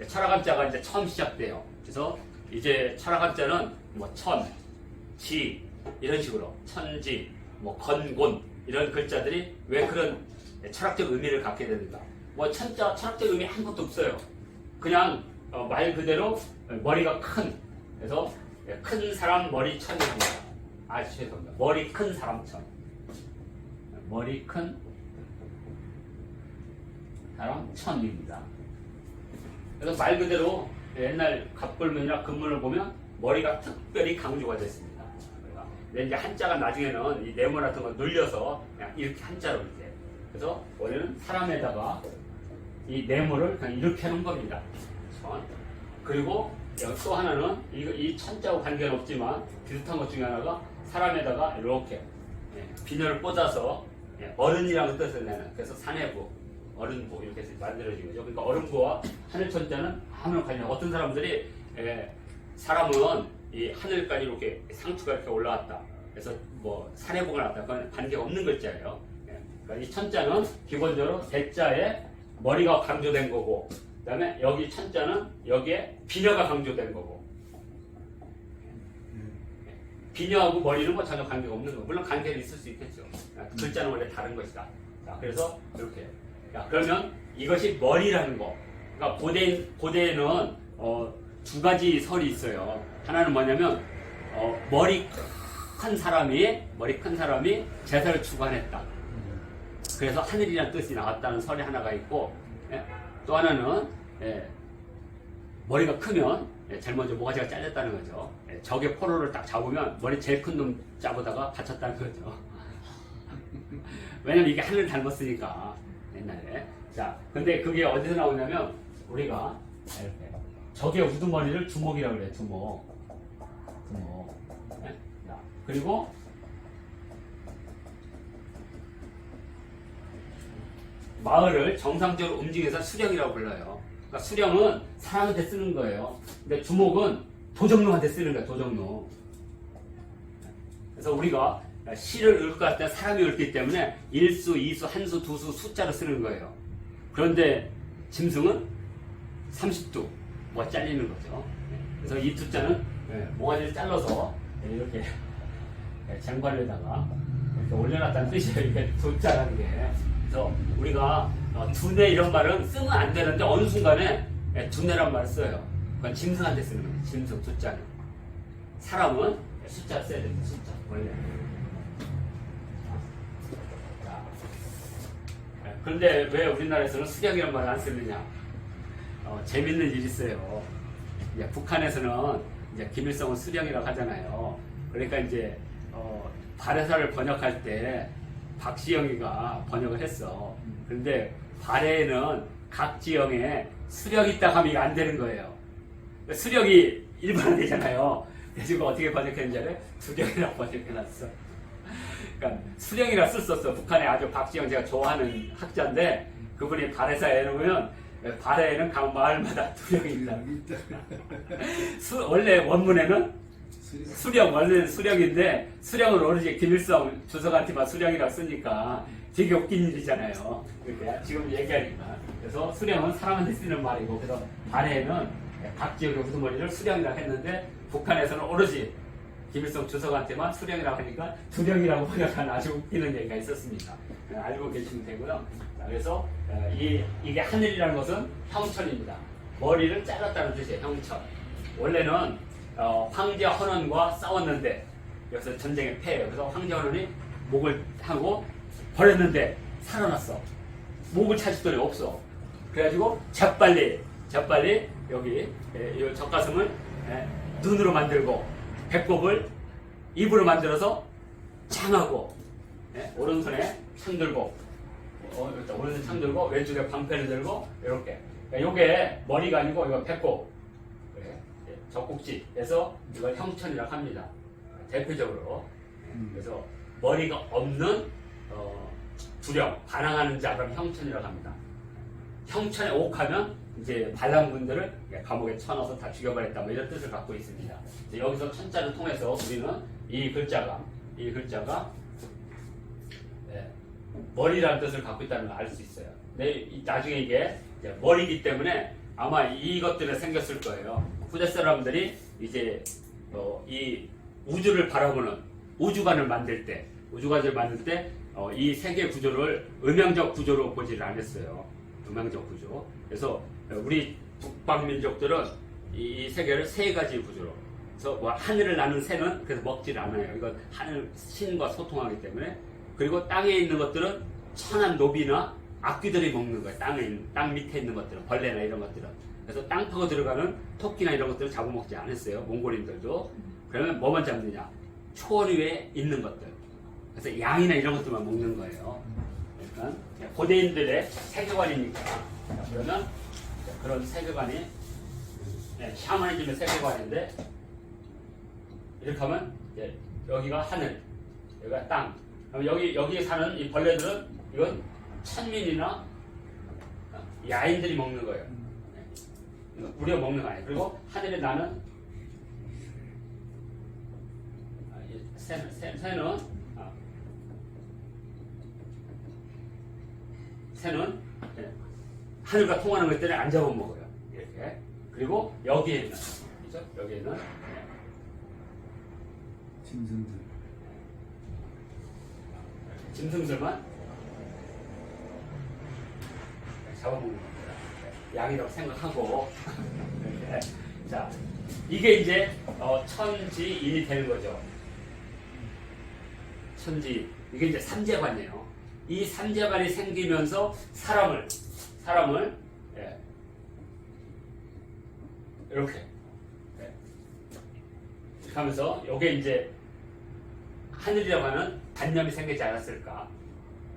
철학한자가 이제 처음 시작돼요. 그래서 이제 철학한자는 뭐 천, 지 이런 식으로 천지, 뭐 건곤 이런 글자들이 왜 그런 철학적 의미를 갖게 되는가? 뭐 천자 철학적 의미 아무것도 없어요. 그냥 말 그대로 머리가 큰, 그래서 큰 사람 머리 천입니다. 아 죄송합니다. 머리 큰 사람 천. 머리 큰 사람 천입니다. 그래서 말 그대로 옛날 갑불문이나 금문을 보면 머리가 특별히 강조가 됐습니다. 근데 이제 한자가 나중에는 이 네모 같은 거 늘려서 그냥 이렇게 한자로 이제. 그래서 원래는 사람에다가 이 네모를 그냥 이렇게 하는 겁니다. 천. 그리고 또 하나는 이 천자하고 관계는 없지만 비슷한 것 중에 하나가 사람에다가 이렇게 비녀를 꽂아서 어른이라는 뜻을 내는, 그래서 사내부, 어른부 이렇게 해서 만들어진 거죠. 그러니까 어른부와 하늘천자는 아무런 관련. 어떤 사람들이 사람은 이 하늘까지 이렇게 상추가 이렇게 올라왔다, 그래서 뭐 사내부가 나왔다, 그건 관계가 없는 글자예요. 그러니까 이 천자는 기본적으로 대자에 머리가 강조된 거고, 그 다음에 여기 천자는 여기에 비녀가 강조된 거고, 비녀하고 머리는 뭐 전혀 관계가 없는 거. 물론 관계는 있을 수 있겠죠. 글자는 원래 다른 것이다. 자, 그래서 이렇게. 자, 그러면 이것이 머리라는 거. 그러니까 고대에는 두 가지 설이 있어요. 하나는 뭐냐면 머리 큰 사람이 제사를 주관했다. 그래서 하늘이라는 뜻이 나왔다는 설이 하나가 있고, 또 하나는 머리가 크면 제일 먼저 모가지가 잘렸다는 거죠. 적의 포로를 딱 잡으면 머리 제일 큰 놈 잡아다가 바쳤다는 거죠. 왜냐면 이게 하늘을 닮았으니까 옛날에. 자, 근데 그게 어디서 나오냐면 우리가 이렇게 적의 우두머리를 주목이라고 그래요. 주목. 자, 그리고 마을을 정상적으로 움직여서 수령이라고 불러요. 그러니까 수령은 사람한테 쓰는 거예요. 근데 주목은 도적놈한테 쓰는 거예요. 도적놈. 그래서 우리가 시를 읽을 것 같을 때 사람이 읽기 때문에 일수, 이수, 한수, 두수, 숫자로 쓰는 거예요. 그런데 짐승은 30두 뭐가 잘리는 거죠. 그래서 이 두자는 모가지를 잘라서 이렇게 쟁반에다가 이렇게 올려놨다는 뜻이에요. 이게 두자라는 게. 그래서 우리가 두뇌 이런 말은 쓰면 안 되는데 어느 순간에 두뇌란 말을 써요. 그건 짐승한테 쓰는 거예요. 짐승 두자는. 사람은 숫자를 써야 됩니다. 숫자 원래. 그런데 왜 우리나라에서는 수령이라는 말을 안 쓰느냐? 재밌는 일이 있어요. 이제 북한에서는 이제 김일성은 수령이라고 하잖아요. 그러니까 이제 발해사를 번역할 때 박지영이가 번역을 했어. 그런데 발해에는 각 지형에 수령이 있다 하면 안 되는 거예요. 수령이 일반화되잖아요. 그래서 어떻게 번역했는지 알아요? 수령이라고 번역해놨어. 그러니까 수령이라 썼었어. 북한에 아주 박지영 제가 좋아하는 학자인데 그분이 발해사에 놓으면 발해에는 각 마을마다 수령이 있다. 원래 원문에는 수령, 원래는 수령인데 수령을 오로지 김일성 주석한테만 수령이라고 쓰니까 되게 웃긴 일이잖아요. 그러니까 지금 얘기하니까. 그래서 수령은 사람한테 쓰는 말이고, 그래서 발해에는 각 지역의 우두머리를 수령이라고 했는데 북한에서는 오로지 김일성 주석한테만 수령이라고 하니까 두령이라고 번역한 아주 웃기는 얘기가 있었습니다. 알고 계시면 되고요. 자, 그래서 이게 하늘이라는 것은 형천입니다. 머리를 잘랐다는 뜻이에요. 형천. 원래는 황제 헌원과 싸웠는데 여기서 전쟁에 패해요. 그래서 황제 헌원이 목을 하고 버렸는데 살아났어. 목을 찾을 돈이 없어. 그래가지고 재빨리 여기 이 젖가슴을 눈으로 만들고 배꼽을 입으로 만들어서 창하고 오른손에 창 들고 오른손에 창 들고 왼쪽에 방패를 들고 이렇게. 이게 머리가 아니고 이거 배꼽, 젖꼭지에서 이걸 형천이라고 합니다. 대표적으로. 그래서 머리가 없는 두령, 반항하는 자, 그럼 형천이라고 합니다. 형천에 옥하면 이제 반란군들을 감옥에 쳐넣어서 다 죽여버렸다, 뭐 이런 뜻을 갖고 있습니다. 여기서 천자를 통해서 우리는 이 글자가 머리라는 뜻을 갖고 있다는 걸 알 수 있어요. 근데 나중에 이게 머리이기 때문에 아마 이것 때문에 생겼을 거예요. 후대 사람들이 이제 이 우주를 바라보는 우주관을 만들 때, 이 세계 구조를 음향적 구조로 보지를 않았어요. 음향적 구조. 그래서 우리 북방 민족들은 이 세계를 세 가지 구조로. 그래서 뭐 하늘을 나는 새는 그래서 먹질 않아요. 이건 하늘 신과 소통하기 때문에. 그리고 땅에 있는 것들은 천한 노비나 악귀들이 먹는 거예요. 땅 밑에 있는 것들은 벌레나 이런 것들은. 그래서 땅 파고 들어가는 토끼나 이런 것들은 잡아먹지 않았어요. 몽골인들도. 그러면 뭐만 잡느냐? 초원 위에 있는 것들. 그래서 양이나 이런 것들만 먹는 거예요. 그러니까 고대인들의 세계관이니까. 그러면 그런 세계관이 샤머니즘의 세계관인데 이렇게 하면 이제 여기가 하늘, 여기가 땅. 그럼 여기에 사는 이 벌레들은 이건 천민이나 야인들이 먹는 거예요. 우리가 먹는 거 아니에요. 그리고 하늘에 나는 새는 하늘과 통하는 것들을 안 잡아먹어요. 이렇게. 그리고 여기에는 그죠? 여기에는 짐승들만 잡아먹는 겁니다. 양이라고 생각하고 이렇게. 자, 이게 이제 천지인이 되는 거죠. 천지 이게 이제 삼재관이에요. 이 삼재관이 생기면서 사람을 이렇게 하면서 이게 이제 하늘이라고 하는 관념이 생기지 않았을까?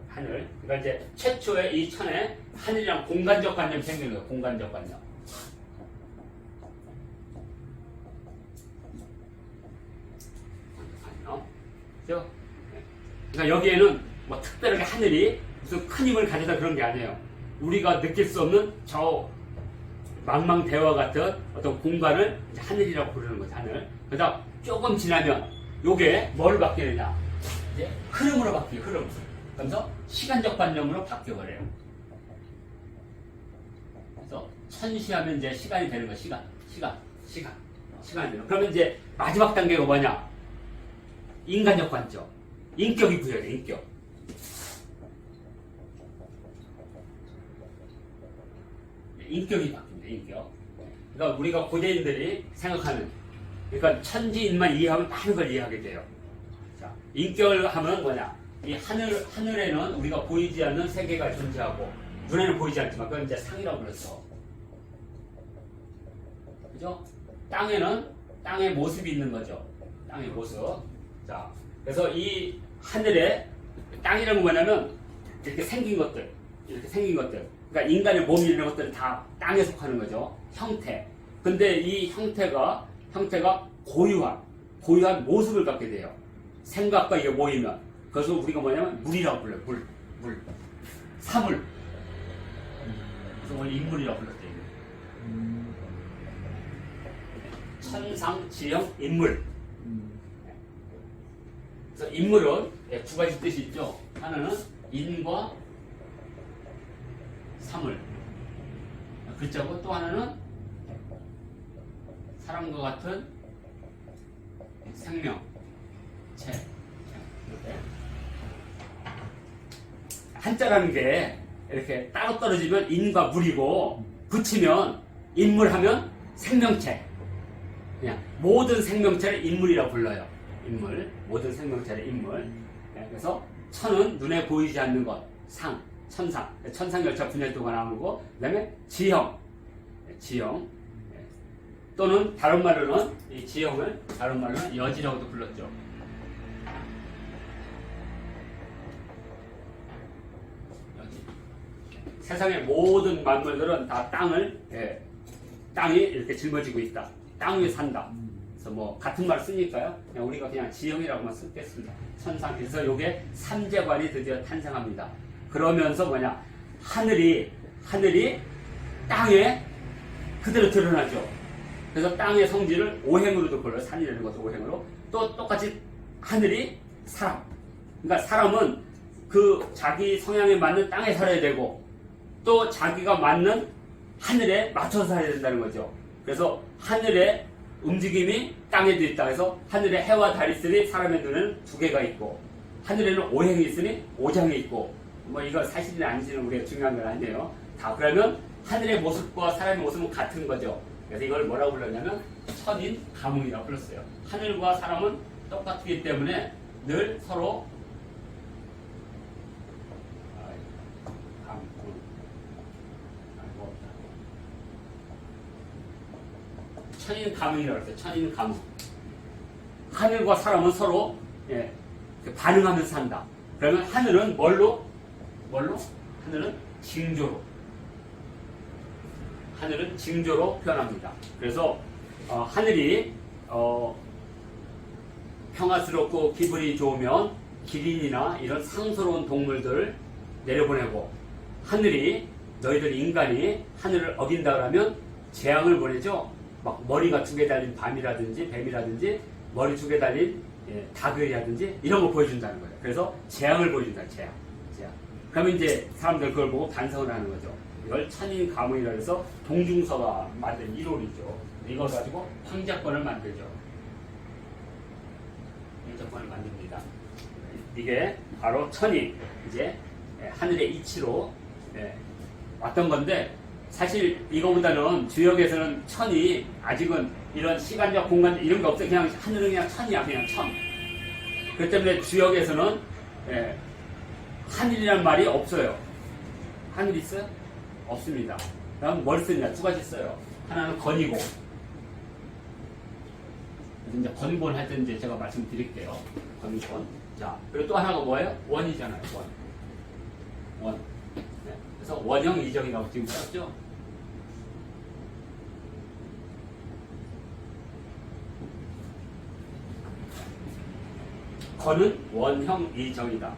하늘. 그러니까 이제 최초의 이 천에 하늘이랑 공간적 관념이 생긴 거예요. 공간적 관념. 그죠? 그러니까 여기에는 뭐 특별하게 하늘이 무슨 큰 힘을 가져다 그런 게 아니에요. 우리가 느낄 수 없는 저 망망대화 같은 어떤 공간을 이제 하늘이라고 부르는 거죠. 하늘. 그러다 조금 지나면 요게 뭘 바뀌느냐? 이제 흐름으로 바뀌어요. 흐름. 그래서 시간적 관념으로 바뀌어버려요. 그래서 천시하면 이제 시간이 되는 거예요. 시간이 되는. 그러면 이제 마지막 단계가 뭐냐? 인간적 관점. 인격이 부여돼요. 인격. 인격이 바뀝니다. 인격. 그러니까 우리가 고대인들이 생각하는, 그러니까 천지인만 이해하면 많은 걸 이해하게 돼요. 자, 인격을 하면 뭐냐? 이 하늘에는 우리가 보이지 않는 세계가 존재하고, 눈에는 보이지 않지만, 그건 이제 상이라고 그랬어. 그죠? 땅에는 땅의 모습이 있는 거죠. 땅의 모습. 자, 그래서 이 하늘에, 땅이라는 건 뭐냐면, 이렇게 생긴 것들. 그러니까 인간의 몸이 이런 것들은 다 땅에 속하는 거죠. 형태. 근데 이 형태가 고유한 모습을 갖게 돼요. 생각과 이게 모이면. 그래서 우리가 뭐냐면 물이라고 불러요. 물. 사물. 그래서 원래 인물이라고 불렀대요. 천상, 지형, 인물. 그래서 인물은 두 가지 뜻이 있죠. 하나는 인과 사물. 글자고 또 하나는 사람과 같은 생명체. 이렇게. 한자라는 게 이렇게 따로 떨어지면 인과 물이고 붙이면 인물하면 생명체. 그냥 모든 생명체를 인물이라고 불러요. 인물. 모든 생명체를 인물. 그래서 천은 눈에 보이지 않는 것. 천상열차 분열도가 나오고, 그 다음에 지형. 또는 다른 말로는 이 지형을 다른 말로는 여지라고도 불렀죠. 여지. 세상의 모든 만물들은 다 땅이 이렇게 짊어지고 있다. 땅 위에 산다. 그래서 뭐 같은 말 쓰니까요. 그냥 우리가 그냥 지형이라고만 쓰겠습니다. 천상. 그래서 이게 삼재관이 드디어 탄생합니다. 그러면서 뭐냐? 하늘이 땅에 그대로 드러나죠. 그래서 땅의 성질을 오행으로도 불러요. 산이라는 것도 오행으로. 또 똑같이 하늘이 사람. 그러니까 사람은 그 자기 성향에 맞는 땅에 살아야 되고, 또 자기가 맞는 하늘에 맞춰서 살아야 된다는 거죠. 그래서 하늘에 움직임이 땅에도 있다. 그래서 하늘에 해와 달이 있으니 사람의 눈에는 두 개가 있고 하늘에는 오행이 있으니 오장이 있고 뭐 이거 사실이나 아닌지는 우리가 중요한 건 아니에요. 다 그러면 하늘의 모습과 사람의 모습은 같은 거죠. 그래서 이걸 뭐라고 불렀냐면 천인 가문이라고 불렀어요. 하늘과 사람은 똑같기 때문에 늘 서로 천인 가문이라고 했어요. 천인 가문. 하늘과 사람은 서로 반응하면서 산다. 그러면 하늘은 뭘로? 하늘은 징조로. 하늘은 징조로 표현합니다. 그래서 하늘이 평화스럽고 기분이 좋으면 기린이나 이런 상스러운 동물들 내려보내고 하늘이 너희들 인간이 하늘을 어긴다 그러면 재앙을 보내죠. 막 머리가 두 개 달린 밤이라든지 뱀이라든지 머리 두 개 달린 닭이라든지 이런 거 보여준다는 거예요. 그래서 재앙을 보여준다. 재앙. 그러면 이제 사람들 그걸 보고 반성을 하는 거죠. 이걸 천인 가문이라 해서 동중서가 만든 1월이죠. 이걸 가지고 황자권을 만들죠. 황자권을 만듭니다. 이게 바로 천이 이제 하늘의 이치로 왔던 건데 사실 이거보다는 주역에서는 천이 아직은 이런 시간적 공간 이런 게 없어요. 그냥 하늘은 그냥 천이야. 그냥 천. 그렇기 때문에 주역에서는 하늘이란 말이 없어요. 하늘 있어요? 없습니다. 그럼 뭘 쓰냐? 두 가지 써요. 하나는 건이고. 이제 건곤 할 때 이제 제가 말씀드릴게요. 건곤. 자, 그리고 또 하나가 뭐예요? 원이잖아요. 원. 그래서 원형 이정이라고 지금 썼죠? 건은 원형 이정이다.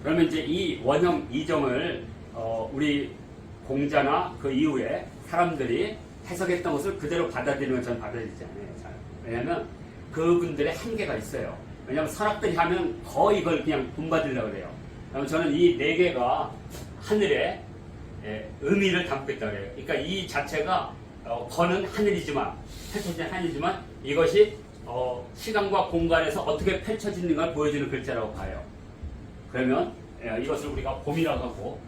그러면 이제 이 원형 이정을 우리 공자나 그 이후에 사람들이 해석했던 것을 그대로 받아들이는 건 저는 받아들이지 않아요. 잘. 왜냐하면 그분들의 한계가 있어요. 왜냐하면 선악들이 하면 더 이걸 그냥 본받으려고 그래요. 그러면 저는 이 네 개가 하늘에 의미를 담고 있다고 그래요. 그러니까 이 자체가 건은 하늘이지만 펼쳐진 하늘이지만 이것이 시간과 공간에서 어떻게 펼쳐지는 걸 보여주는 글자라고 봐요. 그러면 이것을 우리가 봄이라고 하고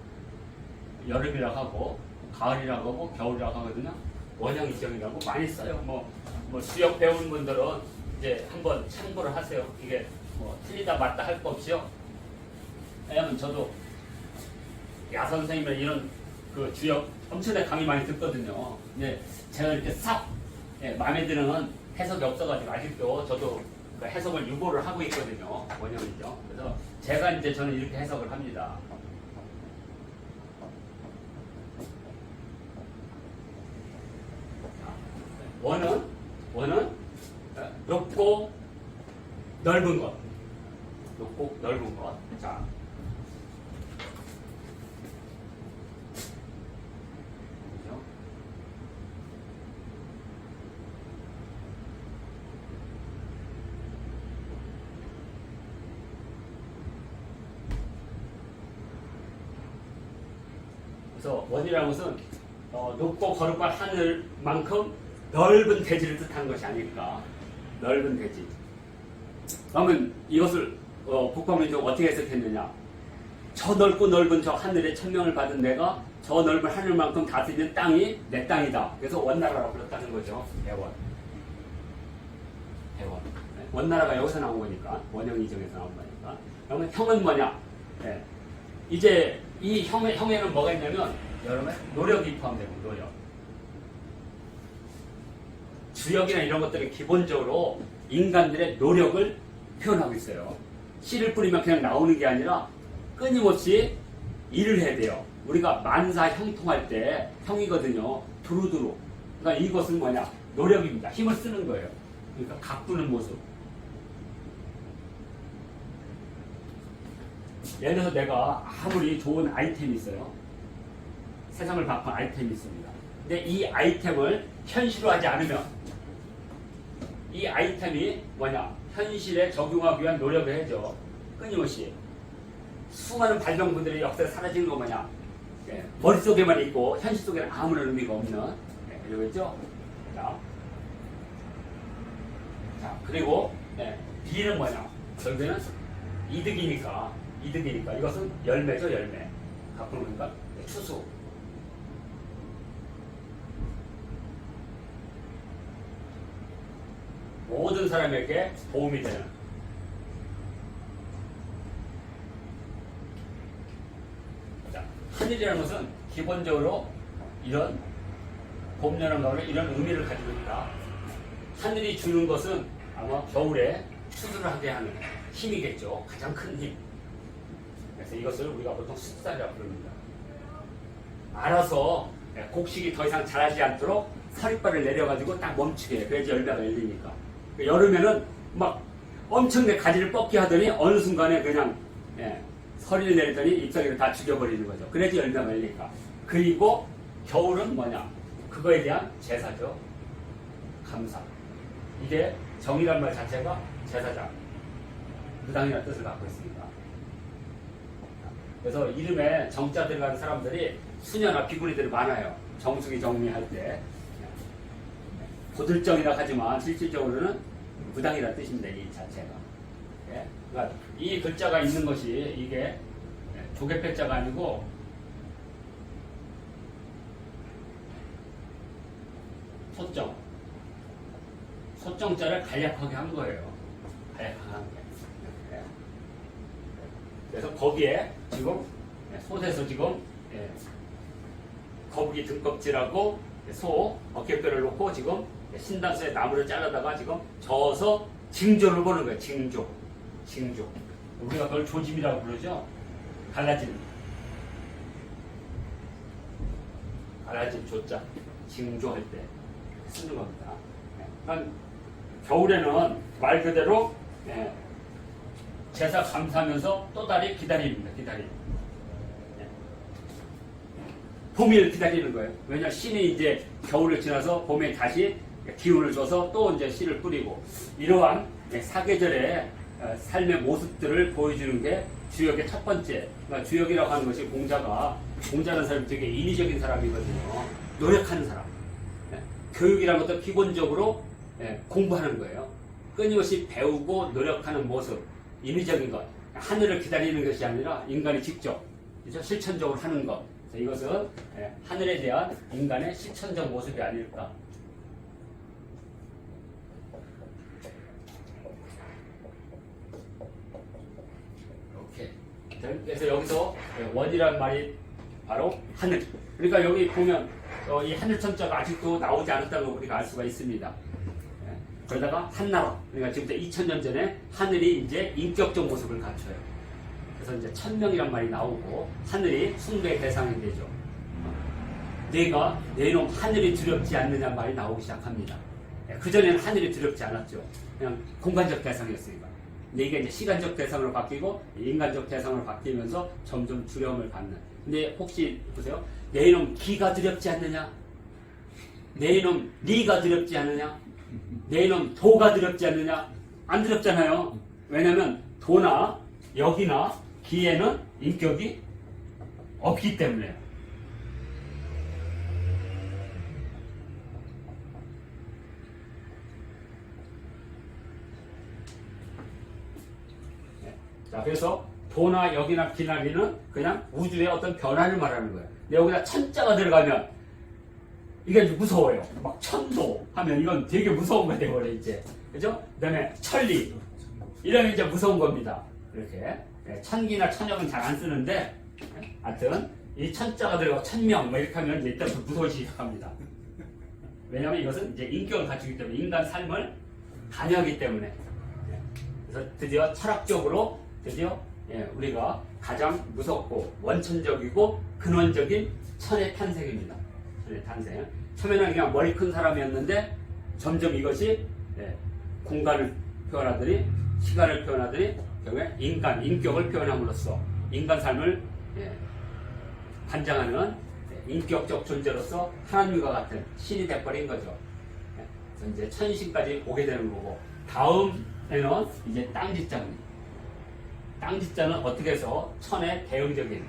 여름이라고 하고 가을이라고 하고 겨울이라고 하거든요. 원형이정이라고 많이 써요. 뭐 수역 배우는 분들은 이제 한번 참고를 하세요. 이게 뭐 틀리다 맞다 할 거 없이요. 왜냐면 저도 야 선생님이나 이런 그 주역 엄청나게 강의 많이 듣거든요. 근데 제가 이렇게 싹 마음에 드는 해석이 없어가지고 아직도 저도 그 해석을 유보를 하고 있거든요. 원형이죠. 그래서 제가 이제 저는 이렇게 해석을 합니다. 원은 높고 넓은 것. 높고 넓은 것. 자. 그죠? 그래서 원이라는 것은 높고 거룩한 하늘만큼 넓은 대지를 뜻하는 것이 아닐까. 넓은 대지. 그러면 이것을 북방민족 어떻게 해석했느냐. 저 넓고 넓은 저 하늘에 천명을 받은 내가 저 넓은 하늘만큼 다스리는 땅이 내 땅이다. 그래서 원나라라고 불렀다는 거죠. 대원. 원나라가 여기서 나온 거니까. 원형이정에서 나온 거니까. 그러면 형은 뭐냐. 이제 이 형에는 뭐가 있냐면 여러분 노력이 포함되고 노력. 주역이나 이런 것들은 기본적으로 인간들의 노력을 표현하고 있어요. 씨를 뿌리면 그냥 나오는 게 아니라 끊임없이 일을 해야 돼요. 우리가 만사 형통할 때 형이거든요. 두루두루. 그러니까 이것은 뭐냐? 노력입니다. 힘을 쓰는 거예요. 그러니까 가꾸는 모습. 예를 들어서 내가 아무리 좋은 아이템이 있어요. 세상을 바꾼 아이템이 있습니다. 근데 이 아이템을 현실화하지 않으면 이 아이템이 뭐냐? 현실에 적용하기 위한 노력을 해야죠. 끊임없이. 수많은 발명분들의 역사에 사라지는 거 뭐냐? 머릿속에만 있고 현실 속에는 아무런 의미가 없는 이러겠죠? 자, 그리고 B는 뭐냐? 결국에는 이득이니까 이것은 열매죠, 열매. 갖고 노니까 추수. 모든 사람에게 도움이 되는. 자, 하늘이라는 것은 기본적으로 이런 봄, 여름, 가을에 이런 의미를 가지고 있다. 하늘이 주는 것은 아마 겨울에 추수를 하게 하는 힘이겠죠. 가장 큰 힘. 그래서 이것을 우리가 보통 숫살이라고 부릅니다. 알아서 곡식이 더 이상 자라지 않도록 서리발을 내려가지고 딱 멈추게 해. 그래야지 열매가 열리니까. 여름에는 막 엄청나게 가지를 뻗게 하더니 어느 순간에 그냥 서리를 내리더니 잎사귀를 다 죽여버리는 거죠. 그래야지 열매가 열리니까. 그리고 겨울은 뭐냐? 그거에 대한 제사죠. 감사. 이게 정이란 말 자체가 제사장, 무당이라는 뜻을 갖고 있습니다. 그래서 이름에 정자 들어가는 사람들이 수녀나 비구니들이 많아요. 정수기 정리할 때. 고들정이라 하지만 실질적으로는 무당이라는 뜻입니다. 이 자체가. 그러니까 이 글자가 있는 것이 이게 조개패자가 아니고 소정자를 간략하게 한 거예요. 간략하게. 그래서 거기에 지금 솥에서 지금 거북이 등껍질하고 소 어깨뼈를 놓고 지금 신단수에 나무를 잘라다가 지금 저어서 징조를 보는 거예요. 징조. 우리가 그걸 조짐이라고 부르죠. 갈라진 조자. 징조할 때 쓰는 겁니다. 그러니까 겨울에는 말 그대로 제사 감사하면서 또 다리 기다립니다. 봄을 기다리는 거예요. 왜냐 신이 이제 겨울을 지나서 봄에 다시 기운을 줘서 또 이제 씨를 뿌리고 이러한 사계절의 삶의 모습들을 보여주는 게 주역의 첫 번째. 그러니까 주역이라고 하는 것이 공자라는 사람이 되게 인위적인 사람이거든요. 노력하는 사람. 교육이라는 것도 기본적으로 공부하는 거예요. 끊임없이 배우고 노력하는 모습, 인위적인 것. 하늘을 기다리는 것이 아니라 인간이 직접 실천적으로 하는 것. 이것은 하늘에 대한 인간의 실천적 모습이 아닐까. 이렇게. 그래서 여기서 원이라는 말이 바로 하늘. 그러니까 여기 보면 이 하늘천자가 아직도 나오지 않았다는 걸 우리가 알 수가 있습니다. 그러다가 한나라. 그러니까 지금부터 2000년 전에 하늘이 이제 인격적 모습을 갖춰요. 그래서 이제 천명이란 말이 나오고 하늘이 숭배의 대상이 되죠. 내가 내 놈 하늘이 두렵지 않느냐 말이 나오기 시작합니다. 그전에는 하늘이 두렵지 않았죠. 그냥 공간적 대상이었으니까. 근데 이게 이제 시간적 대상으로 바뀌고 인간적 대상으로 바뀌면서 점점 두려움을 받는. 근데 혹시 보세요. 내 놈 기가 두렵지 않느냐? 내 놈 리가 두렵지 않느냐? 내 놈 도가 두렵지 않느냐? 안 두렵잖아요. 왜냐하면 도나 역이나 기에는 인격이 없기 때문에요. 자, 그래서 도나 역이나 기나 리는 그냥 우주의 어떤 변화를 말하는 거예요. 근데 여기다 천자가 들어가면 이게 무서워요. 막 천도 하면 이건 되게 무서운 거 되버려 이제. 그죠? 그 다음에 천리. 이러면 이제 무서운 겁니다. 이렇게. 천기나 천역은 잘 안 쓰는데, 하여튼, 이 천자가 들어가고 천명, 뭐 이렇게 하면 이제 일단부터 무서워지기 시작합니다. 왜냐하면 이것은 이제 인격을 갖추기 때문에, 인간 삶을 관여하기 때문에. 그래서 드디어 철학적으로, 우리가 가장 무섭고 원천적이고 근원적인 천의 탄생입니다. 천의 탄생. 처음에는 그냥 머리 큰 사람이었는데, 점점 이것이 공간을 표현하더니, 시간을 표현하더니, 결국에 인격을 표현함으로써 인간 삶을 관장하는 인격적 존재로서 하나님과 같은 신이 돼버린 거죠. 그래서 이제 천신까지 오게 되는 거고, 다음에는 이제 땅짓자입니다. 땅짓자는 어떻게 해서 천의 대응적인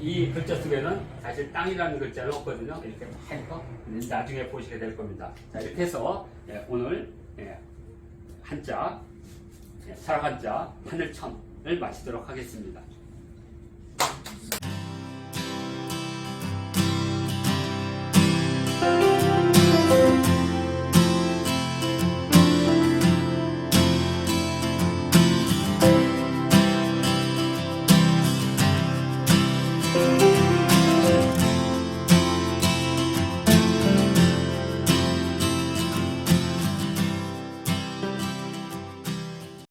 이 글자 속에는 사실 땅이라는 글자는 없거든요. 이렇게 해서 나중에 보시게 될 겁니다. 자, 이렇게 해서 오늘 한자, 철학한자 하늘천을 마치도록 하겠습니다.